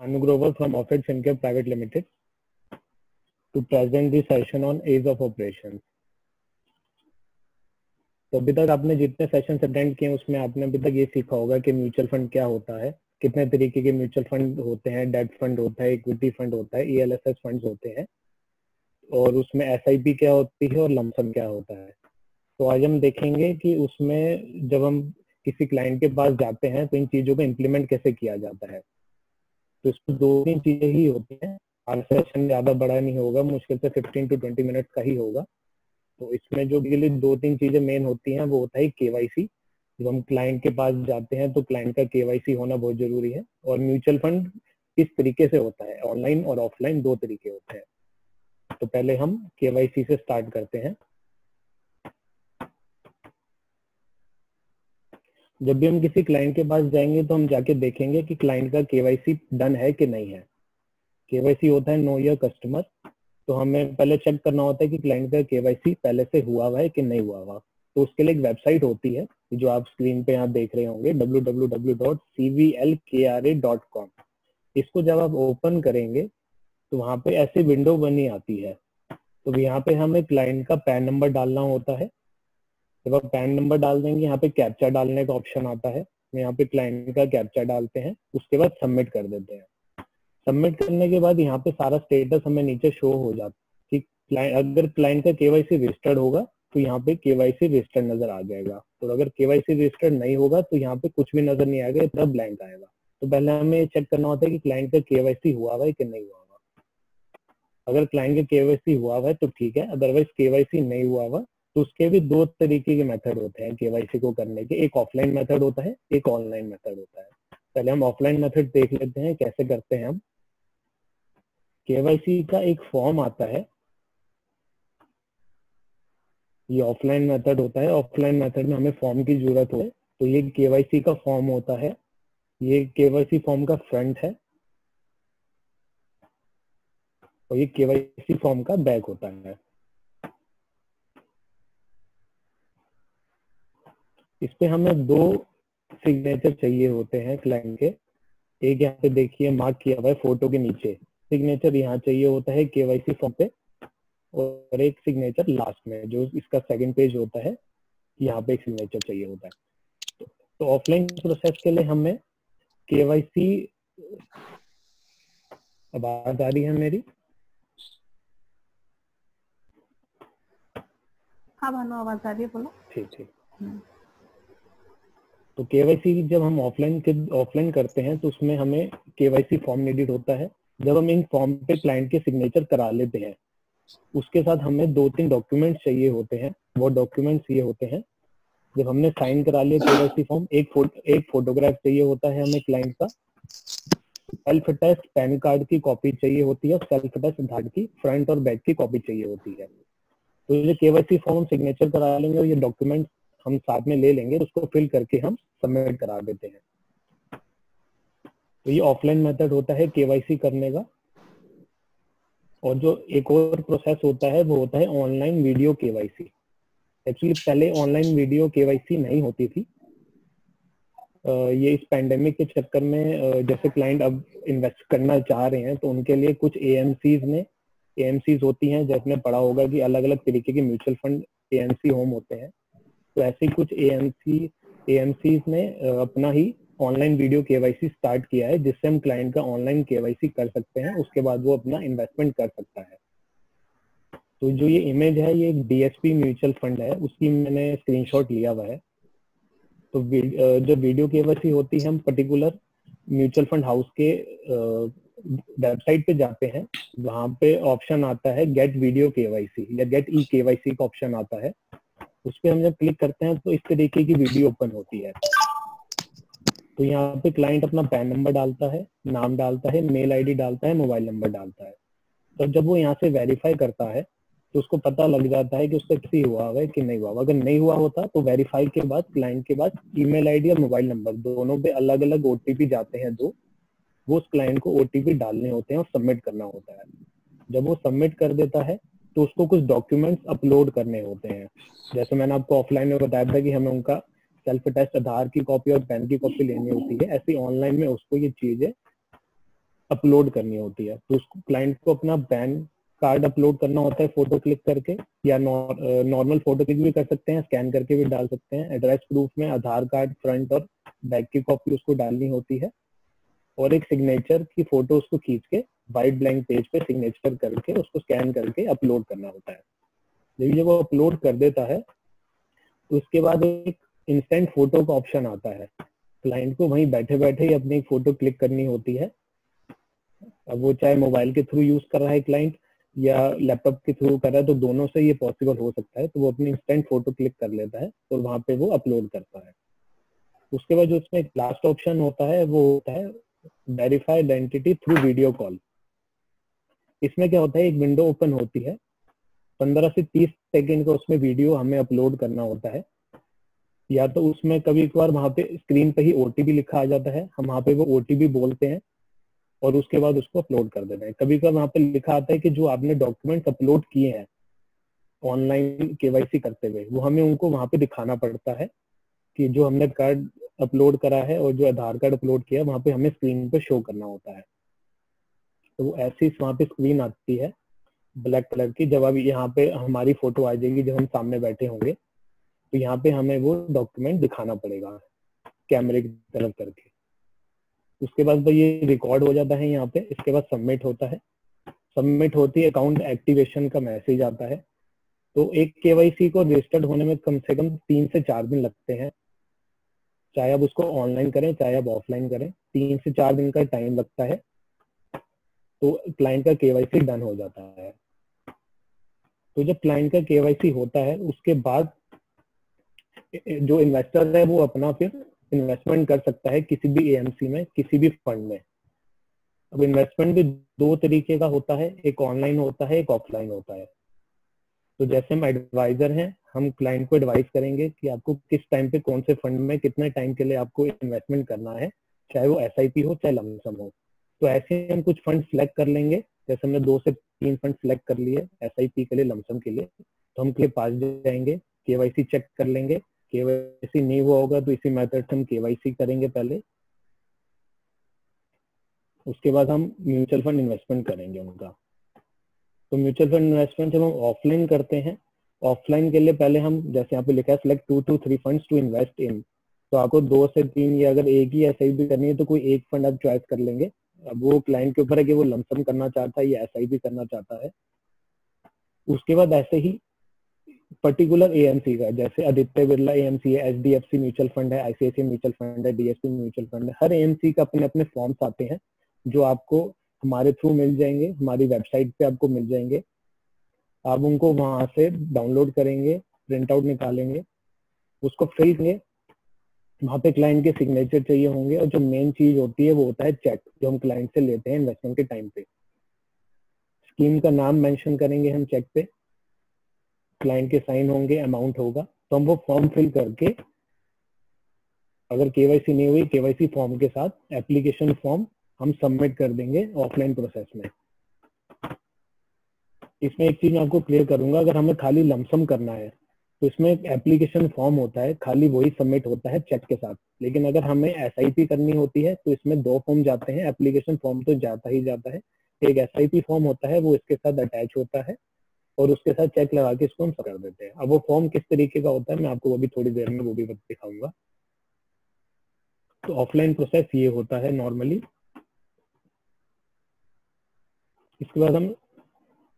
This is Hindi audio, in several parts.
Anu Grover from Offred Fincare Private Limited to present the session on ease of operations. तो अभी तक आपने जितने सेशंस अटेंड किए उसमें आपने अभी तक ये सीखा होगा कि म्यूचुअल फंड क्या होता है, कितने तरीके के म्यूचुअल फंड होते हैं, डेट फंड होता है, इक्विटी फंड होता है, ELSS फंड्स होते हैं, और उसमें SIP क्या होती है और लमसम क्या होता है। तो आज हम देखेंगे कि उसमें जब हम किसी क्लाइंट के पास जाते हैं तो इन चीज़ों को इम्प्लीमेंट कैसे किया जाता है। तो इसमें 2-3 चीज़ें ही होती हैं। आज सेशन ज़्यादा बड़ा नहीं होगा, मुश्किल से 15 to 20 मिनट का ही होगा। तो इसमें जो लिए 2-3 चीजें मेन होती हैं वो होता है KYC। जब हम क्लाइंट के पास जाते हैं तो क्लाइंट का KYC होना बहुत जरूरी है। और म्यूचुअल फंड किस तरीके से होता है, ऑनलाइन और ऑफलाइन 2 तरीके होते हैं। तो पहले हम KYC से स्टार्ट करते हैं। जब भी हम किसी क्लाइंट के पास जाएंगे तो हम जाके देखेंगे कि क्लाइंट का KYC डन है कि नहीं है। KYC होता है नो योर कस्टमर। तो हमें पहले चेक करना होता है कि क्लाइंट का KYC पहले से हुआ हुआ है कि नहीं हुआ हुआ। तो उसके लिए एक वेबसाइट होती है जो आप स्क्रीन पे यहाँ देख रहे होंगे, www.cvlkra.com। इसको जब आप ओपन करेंगे तो वहाँ पे ऐसी विंडो बनी आती है। तो यहाँ पे हमें क्लाइंट का पैन नंबर डालना होता है। जब आप पैन नंबर डाल देंगे यहाँ पे कैप्चा डालने का ऑप्शन आता है। यहाँ पे क्लाइंट का कैप्चा डालते हैं, उसके बाद सबमिट कर देते हैं। सबमिट करने के बाद यहाँ पे सारा स्टेटस हमें नीचे शो हो जाता है कि अगर क्लाइंट का KYC रजिस्टर्ड होगा तो यहाँ पे KYC रजिस्टर्ड नजर आ जाएगा, और अगर KYC रजिस्टर्ड नहीं होगा तो यहाँ पे कुछ भी नजर नहीं आएगा, इतना ब्लैंक आएगा। तो पहले हमें चेक करना होता है कि क्लाइंट का KYC हुआ हुआ है कि नहीं हुआ हुआ। अगर क्लाइंट का KYC हुआ हुआ है तो ठीक है, अदरवाइज KYC नहीं हुआ हुआ तो उसके भी 2 तरीके के मेथड होते हैं KYC को करने के। एक ऑफलाइन मेथड होता है, एक ऑनलाइन मेथड होता है। पहले हम ऑफलाइन मेथड देख लेते हैं कैसे करते हैं हम। KYC का एक फॉर्म आता है, ये ऑफलाइन मेथड होता है। ऑफलाइन मेथड में हमें फॉर्म की जरूरत है। तो ये KYC का फॉर्म होता है, ये KYC फॉर्म का फ्रंट है और ये KYC फॉर्म का बैक होता है। इस पे हमें 2 सिग्नेचर चाहिए होते हैं क्लाइंट के। एक यहाँ पे देखिए मार्क किया हुआ है फोटो के नीचे, सिग्नेचर यहाँ चाहिए होता है KYC फॉर्म पे, और एक सिग्नेचर लास्ट में जो इसका सेकंड पेज होता है, यहाँ पे एक सिग्नेचर चाहिए होता है। तो ऑफलाइन प्रोसेस के लिए हमें KYC, आवाज आ रही है मेरी? हाँ भानु, आवाज आ रही है, बोलो। ठीक। तो KYC जब हम ऑफलाइन करते हैं तो उसमें हमें KYC फॉर्म नीडेड होता है। जब हम इन फॉर्म पे क्लाइंट के सिग्नेचर करा लेते हैं उसके साथ हमें 2-3 डॉक्यूमेंट्स चाहिए होते हैं। वो डॉक्यूमेंट्स ये होते हैं, जब हमने साइन करा लिया KYC फॉर्म, एक फोटोग्राफ चाहिए होता है हमें क्लाइंट का, सेल्फ अटेस्ट पैन कार्ड की कॉपी चाहिए होती है, सेल्फ अटेस्ट आधार की फ्रंट और बैक की कॉपी चाहिए होती है। तो ये KYC फॉर्म सिग्नेचर करा लेंगे और ये डॉक्यूमेंट हम साथ में ले लेंगे, उसको फिल करके हम सबमिट करा देते हैं। तो ये ऑफलाइन मेथड होता है KYC करने का। और जो एक और प्रोसेस होता है वो होता है ऑनलाइन वीडियो KYC। एक्चुअली पहले ऑनलाइन वीडियो KYC नहीं होती थी। ये इस पैंडेमिक के चक्कर में जैसे क्लाइंट अब इन्वेस्ट करना चाह रहे हैं तो उनके लिए कुछ AMCs होती हैं, जैसे आपने पढ़ा होगा कि अलग अलग तरीके के म्यूचुअल फंड AMC होम होते हैं। तो ऐसे ही कुछ AMCs ने अपना ही ऑनलाइन वीडियो KYC स्टार्ट किया है, जिससे हम क्लाइंट का ऑनलाइन KYC कर सकते हैं, उसके बाद वो अपना इन्वेस्टमेंट कर सकता है। तो जो ये इमेज है ये एक DSP म्यूचुअल फंड है, उसकी मैंने स्क्रीनशॉट लिया हुआ है। तो जो वीडियो KYC होती है हम पर्टिकुलर म्यूचुअल फंड हाउस के वेबसाइट पे जाते हैं, वहाँ पे ऑप्शन आता है गेट वीडियो KYC या गेट eKYC का ऑप्शन आता है। उस पर हम जब क्लिक करते हैं तो इस तरीके की वीडियो ओपन होती है। तो यहाँ पे क्लाइंट अपना पैन नंबर डालता है, नाम डालता है, मेल ID डालता है, मोबाइल नंबर डालता है। तो जब वो यहाँ से वेरीफाई करता है तो उसको पता लग जाता है कि उसका किसी हुआ है कि नहीं हुआ। अगर नहीं हुआ होता तो वेरीफाई के बाद क्लाइंट के पास ईमेल ID और मोबाइल नंबर दोनों पे अलग अलग OTP जाते हैं 2, वो उस क्लाइंट को OTP डालने होते हैं और सबमिट करना होता है। जब वो सबमिट कर देता है तो उसको कुछ डॉक्यूमेंट्स अपलोड करने होते हैं। जैसे मैंने आपको ऑफलाइन में बताया था कि हमें उनका सेल्फ अटेस्ट आधार की कॉपी और पैन की कॉपी लेनी होती है, ऐसी ऑनलाइन में उसको ये चीजें अपलोड करनी होती है। तो उसको क्लाइंट को अपना पैन कार्ड अपलोड करना होता है फोटो क्लिक करके, या नॉर्मल फोटो क्लिक भी कर सकते हैं, स्कैन करके भी डाल सकते हैं। एड्रेस प्रूफ में आधार कार्ड फ्रंट और बैक की कॉपी उसको डालनी होती है, और एक सिग्नेचर की फोटो उसको खींच के वाइट ब्लैंक पेज पे सिग्नेचर करके उसको स्कैन करके अपलोड करना होता है। जब वो अपलोड कर देता है तो उसके बाद एक इंस्टेंट फोटो का ऑप्शन आता है। क्लाइंट को वहीं बैठे बैठे ही अपनी फोटो क्लिक करनी होती है। अब वो चाहे मोबाइल के थ्रू यूज कर रहा है क्लाइंट या लैपटॉप के थ्रू कर रहा है, तो दोनों से ये पॉसिबल हो सकता है। तो वो अपनी इंस्टेंट फोटो क्लिक कर लेता है और वहां पे वो अपलोड करता है। उसके बाद जो उसमें एक लास्ट ऑप्शन होता है वो होता है verify identity through video call. इसमें क्या होता है, एक विंडो ओपन होती है, 15 से 30 सेकेंड का उसमें वीडियो हमें अपलोड करना होता है। या तो उसमें कभी कभार वहां पे स्क्रीन पे ही ओटीपी लिखा आ जाता है, हम वहां पे वो ओटीपी बोलते हैं और उसके बाद उसको अपलोड कर देते हैं। कभी कभार वहां पे लिखा आता है कि जो आपने डॉक्यूमेंट अपलोड किए हैं ऑनलाइन केवाईसी करते हुए, वो हमें उनको वहां पे दिखाना पड़ता है कि जो हमने कार्ड अपलोड करा है और जो आधार कार्ड अपलोड किया है वहां पे हमें स्क्रीन पे शो करना होता है। तो वो ऐसी वहां पे स्क्रीन आती है ब्लैक कलर की। जब अब यहाँ पे हमारी फोटो आ जाएगी, जब हम सामने बैठे होंगे, तो यहाँ पे हमें वो डॉक्यूमेंट दिखाना पड़ेगा कैमरे की तरफ करके। उसके बाद भाई ये रिकॉर्ड हो जाता है यहाँ पे। इसके बाद सबमिट होता है। सबमिट होती है, अकाउंट एक्टिवेशन का मैसेज आता है। तो एक केवाईसी को रजिस्टर्ड होने में कम से कम 3 से 4 दिन लगते हैं, चाहे आप उसको ऑनलाइन करें चाहे आप ऑफलाइन करें, 3 से 4 दिन का टाइम लगता है। तो क्लाइंट का केवाईसी डन हो जाता है। तो जब क्लाइंट का केवाईसी होता है उसके बाद जो इन्वेस्टर है वो अपना फिर इन्वेस्टमेंट कर सकता है किसी भी एएमसी में, किसी भी फंड में। अब इन्वेस्टमेंट भी दो तरीके का होता है, एक ऑनलाइन होता है, एक ऑफलाइन होता है। तो जैसे हम एडवाइजर हैं, हम क्लाइंट को एडवाइस करेंगे कि आपको किस टाइम पे कौन से फंड में कितने टाइम के लिए आपको इन्वेस्टमेंट करना है, चाहे वो एसआईपी हो चाहे लमसम हो। तो ऐसे हम कुछ फंड सिलेक्ट कर लेंगे। जैसे हमने 2 से 3 फंड सिलेक्ट कर लिए एसआईपी के लिए, लमसम के लिए, तो हम के पास जाएंगे, केवाईसी चेक कर लेंगे। केवाईसी नहीं हुआ होगा तो इसी मेथड से हम केवाईसी करेंगे पहले। उसके बाद हम म्यूचुअल फंड इन्वेस्टमेंट करेंगे उनका। तो म्यूचुअल फंड इन्वेस्टमेंट जब हम ऑफलाइन करते हैं, ऑफलाइन के लिए पहले हम, जैसे यहाँ पे लिखा है select 2 to 3 funds to invest in, तो आपको 2 से 3 या अगर एक ही एसआईपी करनी है तो कोई एक फंड आप चॉइस कर लेंगे। अब वो क्लाइंट के ऊपर है कि वो लमसम करना चाहता है या एसआईपी करना चाहता है। उसके बाद ऐसे ही पर्टिकुलर एएमसी का, जैसे आदित्य बिरला एएमसी है, एचडीएफसी म्यूचुअल फंड है, आईसीआईसीआई म्यूचुअल फंड है, डीएसपी म्यूचुअल फंड है, हर एएमसी का अपने अपने फॉर्म्स आते हैं जो आपको हमारे थ्रू मिल जाएंगे, हमारी वेबसाइट पे आपको मिल जाएंगे। आप उनको वहां से डाउनलोड करेंगे, प्रिंट आउट निकालेंगे, उसको फिल करेंगे। वहां पे क्लाइंट के सिग्नेचर चाहिए होंगे, और जो मेन चीज होती है वो होता है चेक, जो हम क्लाइंट से लेते हैं इन्वेस्टमेंट के टाइम पे। स्कीम का नाम मेंशन करेंगे हम चेक पे, क्लाइंट के साइन होंगे, अमाउंट होगा। तो हम वो फॉर्म फिल करके, अगर केवाईसी नहीं हुई, केवाईसी फॉर्म के साथ एप्लीकेशन फॉर्म हम सबमिट कर देंगे ऑफलाइन प्रोसेस में। इसमें एक चीज मैं आपको क्लियर करूंगा, अगर हमें खाली लमसम करना है तो इसमें एक एप्लीकेशन फॉर्म होता है, खाली वही सबमिट होता है चेक के साथ। लेकिन अगर हमें एसआईपी करनी होती है तो इसमें 2 फॉर्म जाते हैं। एप्लीकेशन फॉर्म तो जाता ही जाता है, एक एसआईपी फॉर्म होता है, वो इसके साथ अटैच होता है, और उसके साथ चेक लगा के इसको हम कर देते हैं। अब वो फॉर्म किस तरीके का होता है मैं आपको अभी थोड़ी देर में वो भी दिखाऊंगा। तो ऑफलाइन प्रोसेस ये होता है नॉर्मली। इसके बाद हम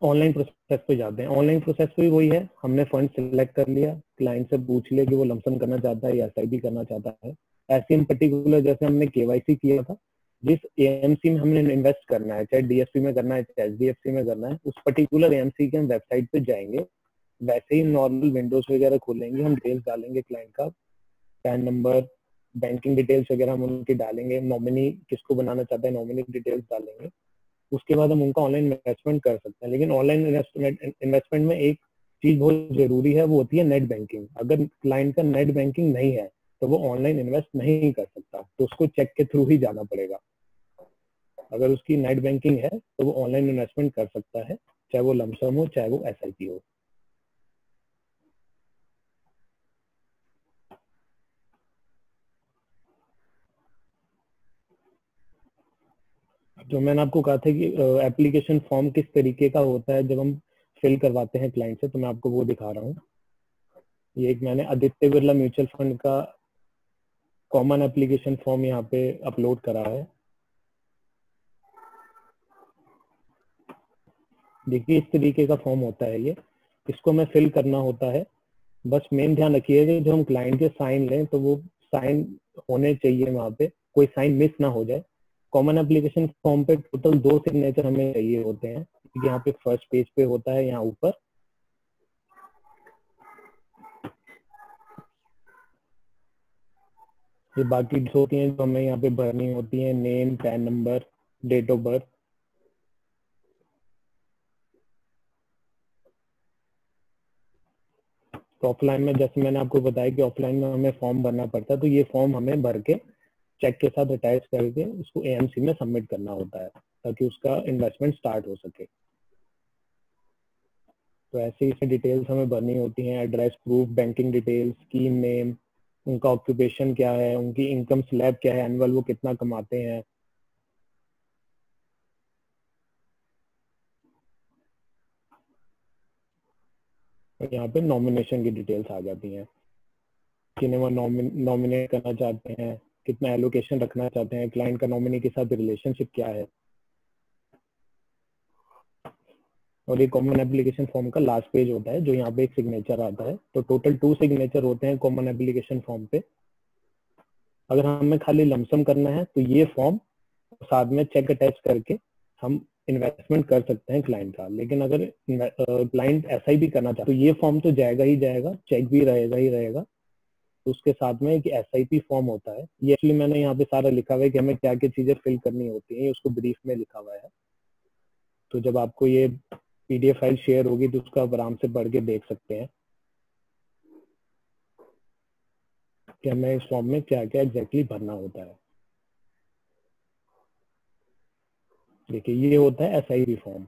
ऑनलाइन प्रोसेस पे जाते हैं। ऑनलाइन प्रोसेस पे भी वही है, हमने फंड सिलेक्ट कर लिया, क्लाइंट से पूछ लिया कि वो लमसम करना चाहता है या एसआईपी करना चाहता है। ऐसे हम पर्टिकुलर, जैसे हमने केवाईसी किया था, जिस एएमसी में हमने इन्वेस्ट करना है, चाहे डीएसपी में करना है चाहे एचडीएफसी में करना है, उस पर्टिकुलर एएमसी के हम वेबसाइट पे जाएंगे। वैसे ही नॉर्मल विंडोज वगैरह खोलेंगे, हम डिटेल्स डालेंगे क्लाइंट का, पैन नंबर, बैंकिंग डिटेल्स वगैरह हम उनकी डालेंगे, नॉमिनी किसको बनाना चाहता है नॉमिनी डिटेल्स डालेंगे। उसके बाद हम उनका ऑनलाइन इन्वेस्टमेंट कर सकते हैं। लेकिन ऑनलाइन इन्वेस्टमेंट में एक चीज बहुत जरूरी है, वो होती है नेट बैंकिंग। अगर क्लाइंट का नेट बैंकिंग नहीं है तो वो ऑनलाइन इन्वेस्ट नहीं कर सकता, तो उसको चेक के थ्रू ही जाना पड़ेगा। अगर उसकी नेट बैंकिंग है तो वो ऑनलाइन इन्वेस्टमेंट कर सकता है, चाहे वो लमसम हो चाहे वो एसआईपी हो। जो मैंने आपको कहा था कि एप्लीकेशन फॉर्म किस तरीके का होता है जब हम फिल करवाते हैं क्लाइंट से, तो मैं आपको वो दिखा रहा हूँ। ये एक मैंने आदित्य बिरला म्यूचुअल फंड का कॉमन एप्लीकेशन फॉर्म यहाँ पे अपलोड करा है। देखिए इस तरीके का फॉर्म होता है ये, इसको हमें फिल करना होता है। बस मेन ध्यान रखिएगा जो हम क्लाइंट के साइन लें तो वो साइन होने चाहिए, वहाँ पे कोई साइन मिस ना हो जाए। कॉमन एप्लीकेशन फॉर्म पे टोटल 2 सिग्नेचर हमें चाहिए होते हैं। यहाँ पे फर्स्ट पेज पे होता है, यहाँ ऊपर। ये बाकी होती हैं जो हमें यहाँ पे भरनी होती हैं, name, PAN number, date of birth. तो ऑफलाइन में जैसे मैंने आपको बताया कि ऑफलाइन में हमें फॉर्म भरना पड़ता है, तो ये फॉर्म हमें भर के चेक के साथ अटैच करके उसको एएमसी में सबमिट करना होता है ताकि उसका इन्वेस्टमेंट स्टार्ट हो सके। तो ऐसे ही डिटेल्स हमें भरनी होती हैं, address proof, banking details, scheme name, उनका ऑक्यूपेशन क्या है, उनकी इनकम स्लैब क्या है, एनुअल वो कितना कमाते हैं। और यहाँ पे नॉमिनेशन की डिटेल्स आ जाती हैं, किन्हें वो नॉमिनेट करना चाहते हैं, कितना एलोकेशन रखना चाहते हैं, क्लाइंट का नॉमिनी के साथ रिलेशनशिप क्या है। और ये कॉमन एप्लीकेशन फॉर्म का लास्ट पेज होता है जो यहाँ पे एक सिग्नेचर आता है। तो टोटल 2 सिग्नेचर होते हैं कॉमन एप्लीकेशन फॉर्म पे। अगर हमें खाली लमसम करना है तो ये फॉर्म साथ में चेक अटैच करके हम इन्वेस्टमेंट कर सकते हैं क्लाइंट का। लेकिन अगर क्लाइंट एसआईपी करना चाहे तो ये फॉर्म तो जाएगा ही जाएगा, चेक भी रहेगा ही रहेगा। तो उसके साथ में एक एसआईपी फॉर्म होता है। ये एक्चुअली मैंने यहाँ पे सारा लिखा हुआ है कि हमें क्या क्या चीजें फिल करनी होती हैं, ये उसको ब्रीफ में लिखा हुआ है। तो जब आपको ये पीडीएफ फाइल शेयर होगी तो उसका आप आराम से पढ़ के देख सकते हैं कि हमें इस फॉर्म में क्या क्या एग्जैक्टली भरना होता है। देखिए ये होता है एसआईपी फॉर्म।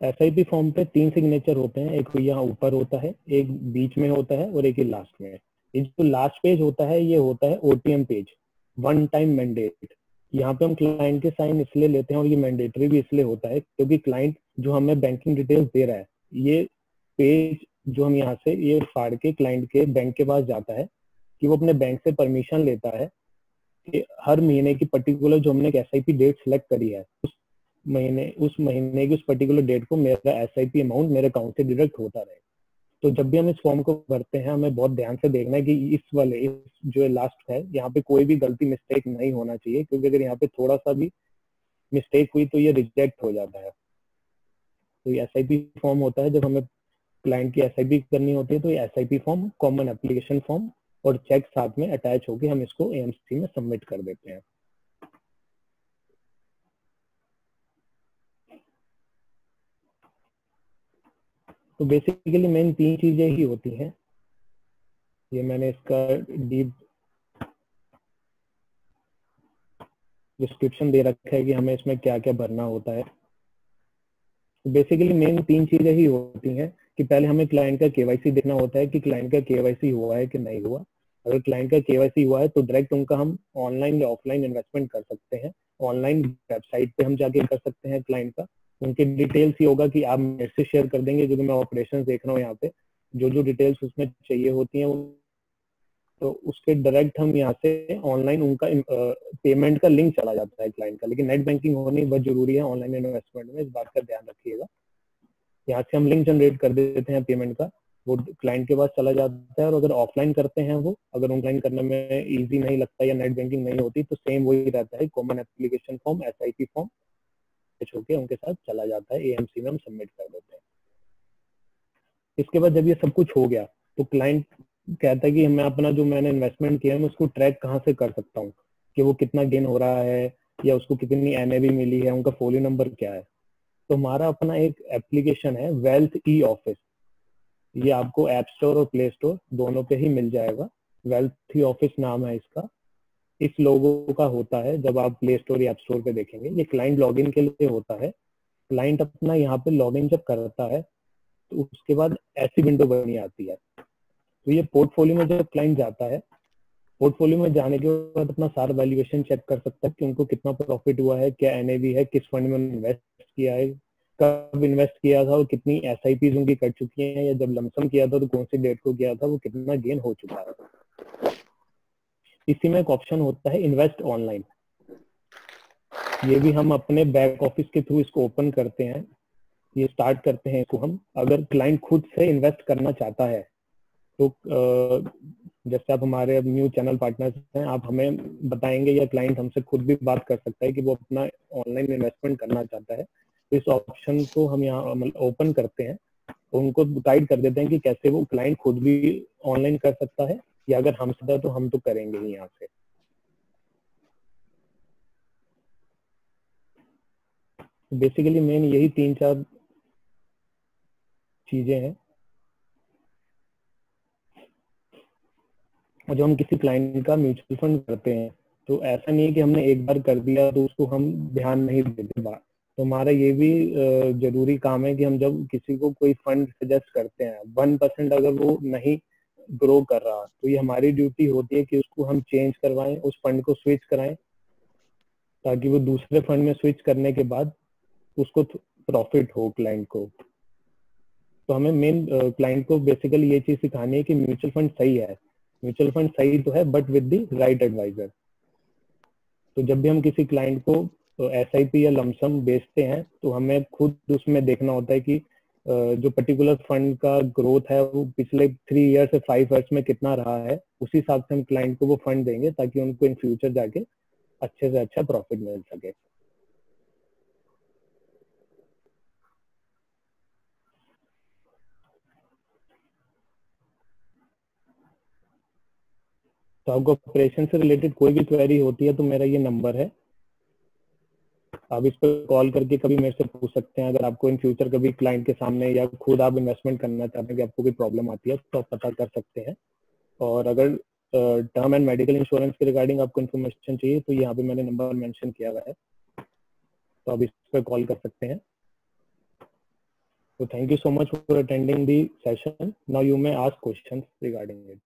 एसआईपी फॉर्म पे 3 सिग्नेचर होते हैं, एक यहाँ ऊपर होता है, एक बीच में होता है और एक ही लास्ट में है। ये जो लास्ट पेज होता है ये होता है OTM page, one time mandate. यहाँ पे हम क्लाइंट के साइन इसलिए लेते हैं और ये मैंडेटरी भी इसलिए होता है क्योंकि क्लाइंट जो हमें बैंकिंग डिटेल्स दे रहा है, ये पेज जो हम यहाँ से ये फाड़ के क्लाइंट के बैंक के पास जाता है कि वो अपने बैंक से परमिशन लेता है कि हर महीने की पर्टिकुलर जो हमने एक एसआईपी डेट सेलेक्ट करी है उस महीने की उस पर्टिकुलर डेट को मेरा एसआईपी अमाउंट मेरे अकाउंट से डिडक्ट होता रहे। तो जब भी हम इस फॉर्म को भरते हैं हमें बहुत ध्यान से देखना है कि इस जो लास्ट है यहाँ पे कोई भी गलती मिस्टेक नहीं होना चाहिए, क्योंकि अगर यहाँ पे थोड़ा सा भी मिस्टेक हुई तो ये रिजेक्ट हो जाता है। तो ये एसआईपी फॉर्म होता है जब हमें क्लाइंट की एसआईपी करनी होती है, तो ये SIP form, common application form और चेक साथ में अटैच होकर हम इसको एएमसी में सबमिट कर देते हैं। तो बेसिकली मेन 3 चीजें ही होती हैं। ये मैंने इसका डीप डिस्क्रिप्शन दे रखा है कि हमें इसमें क्या क्या भरना होता है। तो बेसिकली मेन 3 चीजें ही होती हैं कि पहले हमें क्लाइंट का केवाईसी देखना होता है कि क्लाइंट का केवाईसी हुआ है कि नहीं हुआ। अगर क्लाइंट का केवाईसी हुआ है तो डायरेक्ट उनका हम ऑनलाइन या ऑफलाइन इन्वेस्टमेंट कर सकते हैं। ऑनलाइन वेबसाइट पे हम जाके कर सकते हैं क्लाइंट का। उनके डिटेल्स ही होगा कि आप मेरे से शेयर कर देंगे, जो मैं ऑपरेशन देख रहा हूँ यहाँ पे जो जो डिटेल्स उसमें चाहिए होती हैं, तो उसके डायरेक्ट हम यहाँ से ऑनलाइन उनका पेमेंट का लिंक चला जाता है क्लाइंट का। लेकिन नेट बैंकिंग होनी बहुत जरूरी है ऑनलाइन इन्वेस्टमेंट में, इस बात का ध्यान रखिएगा। यहाँ से हम लिंक जनरेट कर देते हैं पेमेंट का, वो क्लाइंट के पास चला जाता है। और अगर ऑफलाइन करते हैं वो, अगर ऑनलाइन करने में इजी नहीं लगता या नेट बैंकिंग नहीं होती तो सेम वही रहता है, common application form, SIP form होके उनके साथ चला जाता है, एएमसी में हम सबमिट कर देते हैं। इसके बाद जब ये सब कुछ हो गया तो क्लाइंट कहता है कि मैं अपना जो मैंने इन्वेस्टमेंट किया है मैं उसको ट्रैक कहाँ से कर सकता हूँ, कि वो कितना गेन हो रहा है या उसको कितनी एनएवी मिली है, उनका फोलियो नंबर क्या है। तो हमारा अपना एक एप्लीकेशन है वेल्थ ई ऑफिस, ये आपको ऐप स्टोर और प्ले स्टोर दोनों पे ही मिल जाएगा। वेल्थ ई ऑफिस नाम है इसका। इस लोगो का होता है, जब आप प्ले स्टोर या ऐप स्टोर पे देखेंगे ये क्लाइंट लॉगिन के लिए होता है। क्लाइंट अपना यहाँ पे लॉगिन जब करता है तो उसके बाद ऐसी विंडो बनी आती है। तो ये पोर्टफोलियो में जब क्लाइंट जाता है पोर्टफोलियो में जाने के बाद अपना सारा वैल्यूएशन चेक कर सकता है कि उनको कितना प्रॉफिट हुआ है, क्या एनएवी है, किस फंड में इन्वेस्ट किया है, कब इन्वेस्ट किया था और कितनी एसआईपीज उनकी कट चुकी हैं, या जब लमसम किया था तो कौन सी डेट को किया था, वो कितना गेन हो चुका है। इसी में एक ऑप्शन होता है इन्वेस्ट ऑनलाइन। ये भी हम अपने बैक ऑफिस के थ्रू इसको ओपन करते हैं, ये स्टार्ट करते हैं इसको हम। अगर क्लाइंट खुद से इन्वेस्ट करना चाहता है तो जैसे आप हमारे अब न्यू चैनल पार्टनर्स हैं, आप हमें बताएंगे या क्लाइंट हमसे खुद भी बात कर सकता है कि वो अपना ऑनलाइन इन्वेस्टमेंट करना चाहता है, तो इस ऑप्शन को हम यहाँ मतलब ओपन करते हैं, उनको गाइड कर देते हैं कि कैसे वो क्लाइंट खुद भी ऑनलाइन कर सकता है, या अगर हमसे तो हम तो करेंगे ही यहाँ से। बेसिकली मेन यही 3-4 चीजें हैं। और जब हम किसी क्लाइंट का म्यूचुअल फंड करते हैं तो ऐसा नहीं है कि हमने एक बार कर दिया तो उसको हम ध्यान नहीं देते बात। तो हमारा ये भी जरूरी काम है कि हम जब किसी को कोई फंड सजेस्ट करते हैं, 1% अगर वो नहीं ग्रो कर रहा तो ये हमारी ड्यूटी होती है कि उसको हम चेंज करवाएं, उस फंड को स्विच कराएं, ताकि वो दूसरे फंड में स्विच करने के बाद उसको प्रॉफिट हो क्लाइंट को। तो हमें मेन क्लाइंट को बेसिकली ये चीज सिखानी है कि म्यूचुअल फंड सही है, म्यूचुअल फंड सही तो है but with the right advisor. तो जब भी हम किसी क्लाइंट को एसआईपी या लमसम बेचते हैं तो हमें खुद उसमें देखना होता है कि जो पर्टिकुलर फंड का ग्रोथ है वो पिछले 3 ईयर से 5 ईयर्स में कितना रहा है, उसी हिसाब से हम क्लाइंट को वो फंड देंगे ताकि उनको इन फ्यूचर जाके अच्छे से अच्छा प्रॉफिट मिल सके। तो आपको ऑपरेशन से रिलेटेड कोई भी क्वेरी होती है तो मेरा ये नंबर है, आप इस पर कॉल करके कभी मेरे से पूछ सकते हैं। अगर आपको इन फ्यूचर कभी क्लाइंट के सामने या खुद आप इन्वेस्टमेंट करना चाहते हैं कि आपको कोई प्रॉब्लम आती है तो आप पता कर सकते हैं। और अगर टर्म एंड मेडिकल इंश्योरेंस के रिगार्डिंग आपको इन्फॉर्मेशन चाहिए तो यहाँ पे मैंने नंबर मेंशन किया हुआ है, तो आप इस पर कॉल कर सकते हैं। तो thank you so much for attending the session. Now you may ask questions regarding it.